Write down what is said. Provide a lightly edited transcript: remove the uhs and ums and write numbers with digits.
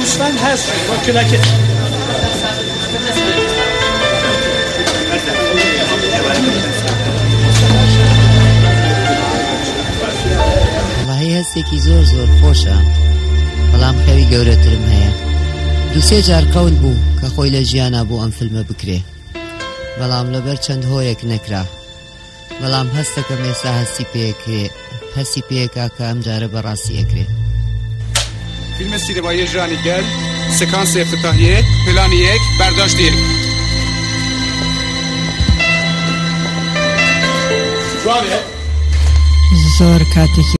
گوسفند هست با کلک. والله هەستێکی زۆر خۆشە، بەڵام خەوی گەورەترم هەیە. دووسێ جار قەول بوو کە خۆی لە ژیانە بۆ ئەم فیلمە بکرێ، بەڵام لەبەر چەند هۆیەک نەکرا. بەڵام هەستەکەم ئێستا هەستی پێکا کە ئەم جارە بەڕاستی ئەکرێ. فیلم سینمایی ژانی گەل، سکانس افتتاحیه، پلان 1، برداشت 1. زۆر کاتێکی